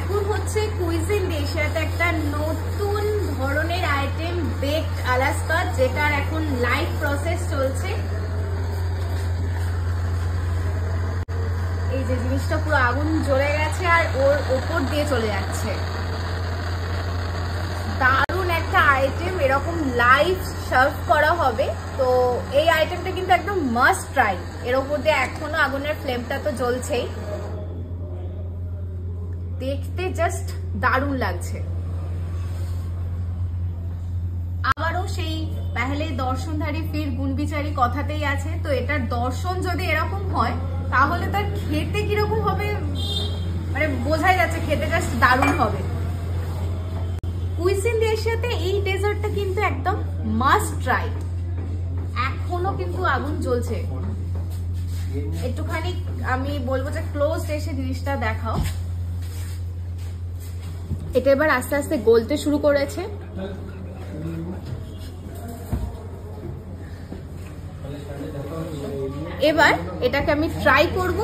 এখন হচ্ছে কুইজিন এশিয়াতে একটা নতুন ধরনের আইটেম বেকড আলাস্কা, যেটার এখন লাইভ প্রসেস চলছে। এই যে জিনিসটা পুরো আগুন জ্বলে গেছে আর ওর ওপর দিয়ে চলে যাচ্ছে। দারুণ একটা আইটেম, এরকম লাইভ সার্ভ করা হবে। তো এই আইটেমটা কিন্তু একদম মাস্ট ট্রাই। এর ওপর দিয়ে এখনো আগুনের ফ্লেমটা তো জ্বলছেই, দেখতে জাস্ট দারুণ লাগছে। আবারও সেই পেহলে দর্শনধারী ফির গুণবিচারী কথাতেই আছে। তো এটার দর্শন যদি এরকম হয় তাহলে তার খেতে কিরকম হবে মানে বোঝাই যাচ্ছে, খেতে জাস্ট দারুণ হবে। কুইজিন এশিয়াতে এই ডেজার্টটা কিন্তু একদম মাস্ট ট্রাই। এখনো কিন্তু আগুন জ্বলছে। একটুখানি আমি বলবো যে ক্লোজ এসে জিনিসটা দেখাও। এটা এবার আস্তে আস্তে গলতে শুরু করেছে। এবার এটাকে আমি ট্রাই করব।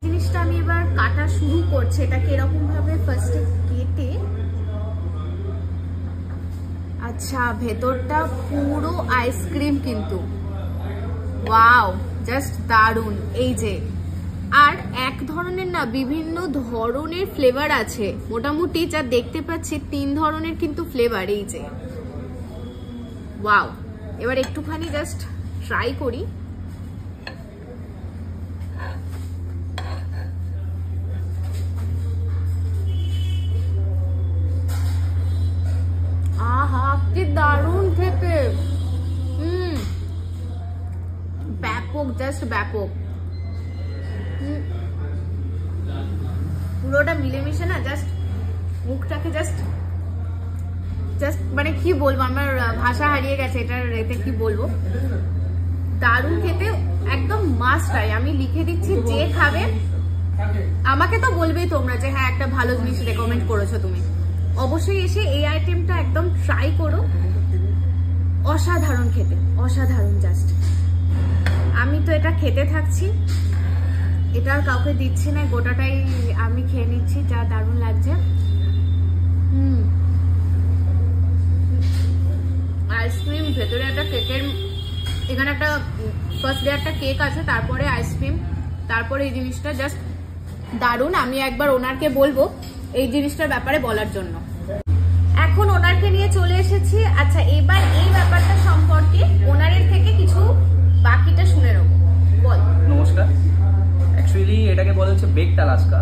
জিনিসটা আমি এবার কাটা শুরু করছি। এটাকে এরকম ভাবে ফার্স্টে কেটে, আচ্ছা ভেতরটা পুরো আইসক্রিম কিন্তু, ওয়াও জাস্ট দারুণ। এই যে আর এক ধরনের না, বিভিন্ন ধরনের ফ্লেভার আছে। মোটামুটি যা দেখতে পাচ্ছি 3 ধরনের কিন্তু ফ্লেভার। এই যে ওয়াও। এবার একটুখানি জাস্ট ট্রাই করি। আহা কি দারুণ খেতে। ব্যাপক, জাস্ট ব্যাপক। পুরোটা মিলেমিশে না জাস্ট মুখটাকে জাস্ট মানে কি বলবো, আমার ভাষা হারিয়ে গেছে এটার রেতে কি বলবো। দারুণ খেতে, একদম মাস্ট ট্রাই। আমি লিখে দিচ্ছি, যে খাবে আমাকে তো বলবেই তোমরা যে হ্যাঁ একটা ভালো জিনিস রেকমেন্ড করেছো তুমি। অবশ্যই এসে এই আইটেমটা একদম ট্রাই করো। অসাধারণ খেতে, অসাধারণ জাস্ট। আমি তো এটা খেতে থাকছি, এটা আর কাউকে দিচ্ছি না, গোটাটাই আমি খেয়ে নিচ্ছি। যা দারুণ লাগছে। আইসক্রিম, ভেতরে একটা কেকের, এখানে একটা ফার্স্ট লেয়ারটা কেক আছে, তারপরে আইসক্রিম, তারপরে এই জিনিসটা জাস্ট দারুণ। আমি একবার ওনারকে বলবো এই জিনিসটার ব্যাপারে বলার জন্য। এখন ওনারকে নিয়ে চলে এসেছি। আচ্ছা এবার এই ব্যাপারটা সম্পর্কে ওনারের থেকে কিছু বাকিটা শুনে নেবো। বল। নমস্কার। অ্যাকচুয়ালি এটাকে বলা হচ্ছে বেকড আলাস্কা।